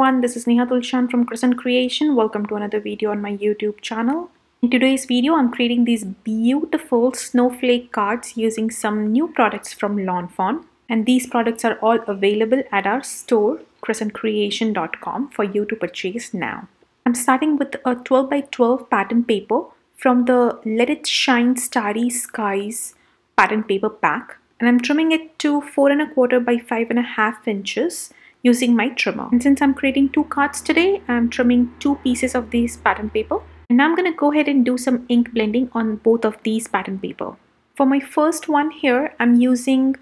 everyone, this is Neha Tulsyan from Crescent Creation. Welcome to another video on my YouTube channel. In today's video, I'm creating these beautiful snowflake cards using some new products from Fawn. And these products are all available at our store, crescentcreation.com, for you to purchase now. I'm starting with a 12 by 12 pattern paper from the Let It Shine Starry Skies pattern paper pack. And I'm trimming it to 4 1/4 by 5.5 inches using my trimmer. And since I'm creating two cards today, I'm trimming two pieces of this pattern paper. And now I'm going to go ahead and do some ink blending on both of these pattern paper. For my first one here, I'm using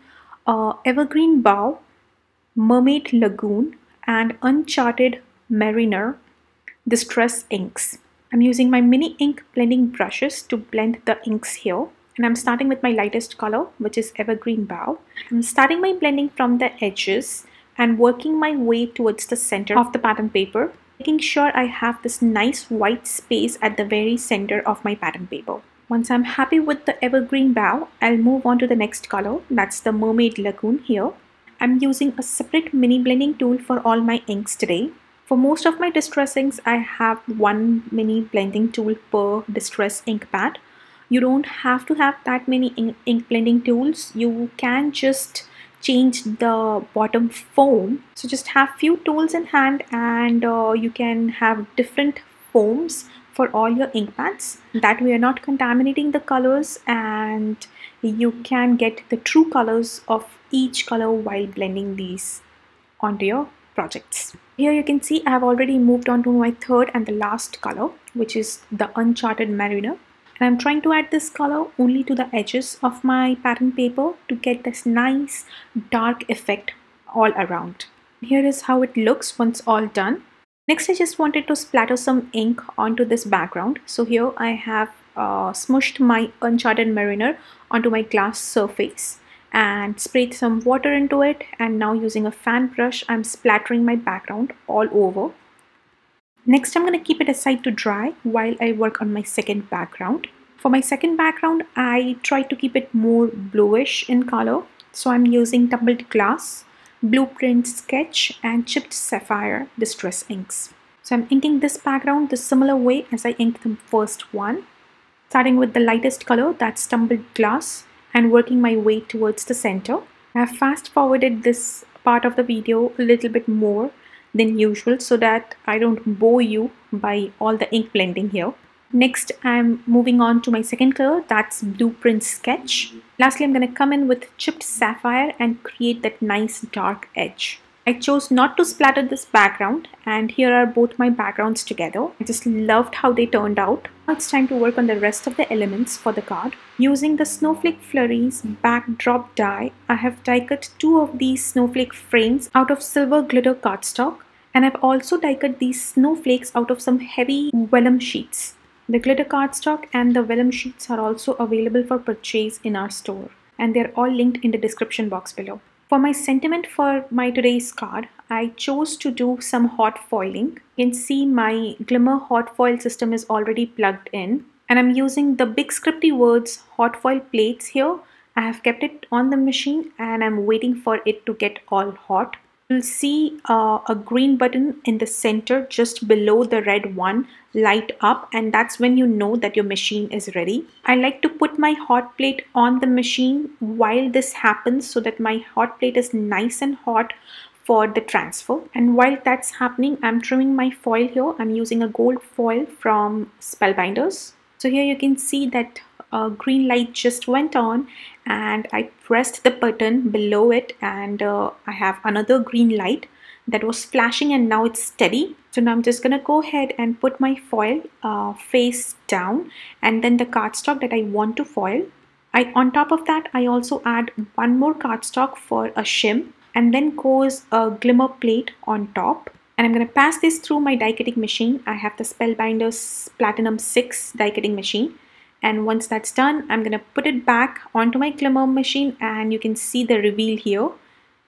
Evergreen Bow, Mermaid Lagoon, and Uncharted Mariner Distress inks. I'm using my mini ink blending brushes to blend the inks here. And I'm starting with my lightest color, which is Evergreen Bow. I'm starting my blending from the edges and working my way towards the center of the pattern paper, making sure I have this nice white space at the very center of my pattern paper. Once I'm happy with the Evergreen Bow, I'll move on to the next color. That's the Mermaid Lagoon here. I'm using a separate mini blending tool for all my inks today. For most of my distress inks, I have one mini blending tool per distress ink pad. You don't have to have that many ink blending tools. You can just change the bottom foam. So just have few tools in hand and you can have different foams for all your ink pads. That way you're not contaminating the colors and you can get the true colors of each color while blending these onto your projects. Here you can see I have already moved on to my third and the last color, which is the Uncharted Mariner. And I'm trying to add this color only to the edges of my pattern paper to get this nice dark effect all around. Here is how it looks once all done. Next, I just wanted to splatter some ink onto this background. So here I have smushed my Uncharted Mariner onto my glass surface and sprayed some water into it. And now using a fan brush, I'm splattering my background all over. Next, I'm going to keep it aside to dry while I work on my second background. For my second background, I try to keep it more bluish in color. So I'm using Tumbled Glass, Blueprint Sketch, and Chipped Sapphire Distress inks. So I'm inking this background the similar way as I inked the first one. Starting with the lightest color, that's Tumbled Glass, and working my way towards the center. I have fast forwarded this part of the video a little bit more than usual so that I don't bore you by all the ink blending here. Next, I'm moving on to my second color, that's Blueprint Sketch. Lastly, I'm going to come in with Chipped Sapphire and create that nice dark edge. I chose not to splatter this background, and here are both my backgrounds together. I just loved how they turned out. Now it's time to work on the rest of the elements for the card. Using the Snowflake Flurries backdrop die, I have die cut two of these snowflake frames out of silver glitter cardstock. And I've also die cut these snowflakes out of some heavy vellum sheets. The glitter cardstock and the vellum sheets are also available for purchase in our store. And they're all linked in the description box below. For my sentiment for my today's card, I chose to do some hot foiling. You can see my Glimmer hot foil system is already plugged in. And I'm using the big Scripty words hot foil plates here. I have kept it on the machine and I'm waiting for it to get all hot. You'll see a green button in the center just below the red one light up, and that's when you know that your machine is ready. I like to put my hot plate on the machine while this happens so that my hot plate is nice and hot for the transfer. And while that's happening, I'm trimming my foil here. I'm using a gold foil from Spellbinders. So here you can see that green light just went on and I pressed the button below it and I have another green light that was flashing and now it's steady. So now I'm just gonna go ahead and put my foil face down and then the cardstock that I want to foil. On top of that, I also add one more cardstock for a shim and then goes a glimmer plate on top. And I'm going to pass this through my die cutting machine. I have the Spellbinders Platinum 6 die cutting machine. And once that's done, I'm going to put it back onto my Glimmer machine and you can see the reveal here.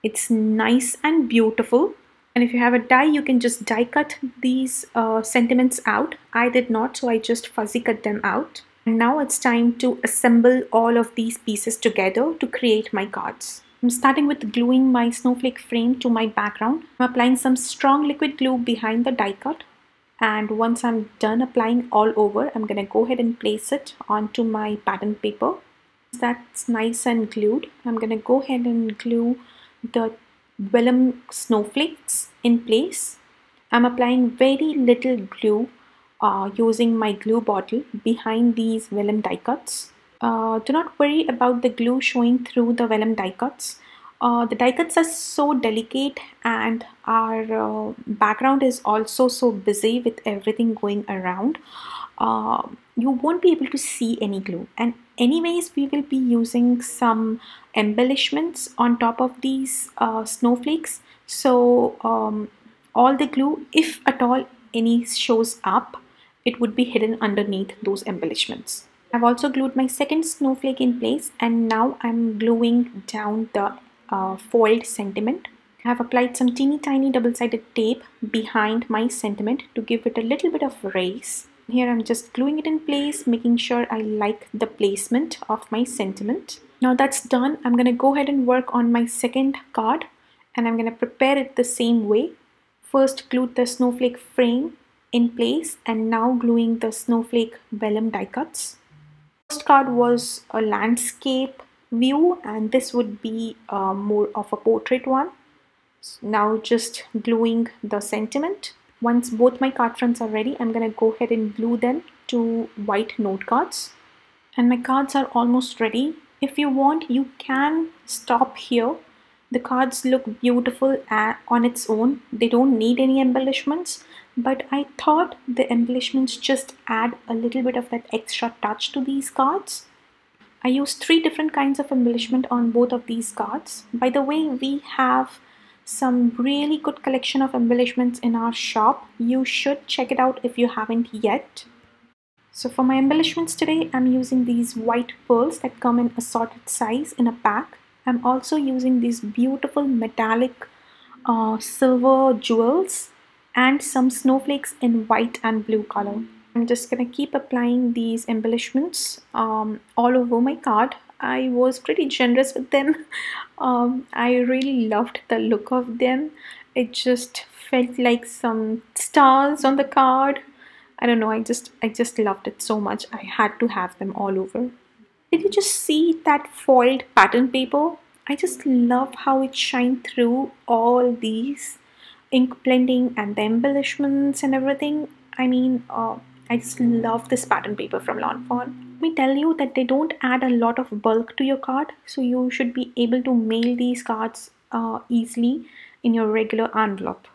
It's nice and beautiful. And if you have a die, you can just die cut these sentiments out. I did not, so I just fuzzy cut them out. And now it's time to assemble all of these pieces together to create my cards. I'm starting with gluing my snowflake frame to my background. I'm applying some strong liquid glue behind the die cut. And once I'm done applying all over, I'm going to go ahead and place it onto my pattern paper. That's nice and glued. I'm going to go ahead and glue the vellum snowflakes in place. I'm applying very little glue using my glue bottle behind these vellum die cuts. Do not worry about the glue showing through the vellum die cuts. The die cuts are so delicate, and our background is also so busy with everything going around. You won't be able to see any glue, and anyways we will be using some embellishments on top of these snowflakes, so all the glue, if at all any shows up, it would be hidden underneath those embellishments. I've also glued my second snowflake in place, and now I'm gluing down the foiled sentiment. I've applied some teeny tiny double-sided tape behind my sentiment to give it a little bit of raise. Here I'm just gluing it in place, making sure I like the placement of my sentiment. Now that's done, I'm going to go ahead and work on my second card, and I'm going to prepare it the same way. First glued the snowflake frame in place, and now gluing the snowflake vellum die cuts. First card was a landscape view, and this would be more of a portrait one. So now just gluing the sentiment. Once both my card fronts are ready, I'm going to go ahead and glue them to white note cards. And my cards are almost ready. If you want, you can stop here. The cards look beautiful on its own. They don't need any embellishments, but I thought the embellishments just add a little bit of that extra touch to these cards. I used 3 different kinds of embellishment on both of these cards. By the way, we have some really good collection of embellishments in our shop. You should check it out if you haven't yet. So for my embellishments today, I'm using these white pearls that come in assorted size in a pack. I'm also using these beautiful metallic silver jewels and some snowflakes in white and blue color. I'm just gonna keep applying these embellishments all over my card. I was pretty generous with them. I really loved the look of them. It just felt like some stars on the card. I don't know, I just loved it so much. I had to have them all over. Did you just see that foiled pattern paper? I just love how it shined through all these ink blending and the embellishments and everything. I mean, I just love this pattern paper from Lawn Fawn. Let me tell you that they don't add a lot of bulk to your card, so you should be able to mail these cards easily in your regular envelope.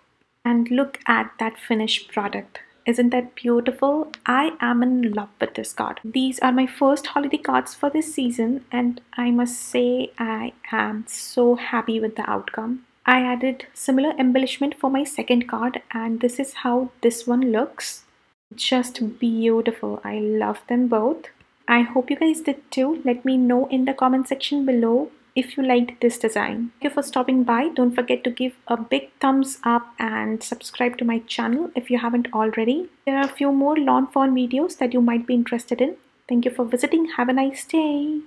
And look at that finished product. Isn't that beautiful? I am in love with this card. These are my first holiday cards for this season, and I must say I am so happy with the outcome. I added similar embellishment for my second card, and this is how this one looks. Just beautiful. I love them both. I hope you guys did too. Let me know in the comment section below if you liked this design. Thank you for stopping by. Don't forget to give a big thumbs up and subscribe to my channel if you haven't already. There are a few more Lawn Fawn videos that you might be interested in. Thank you for visiting. Have a nice day.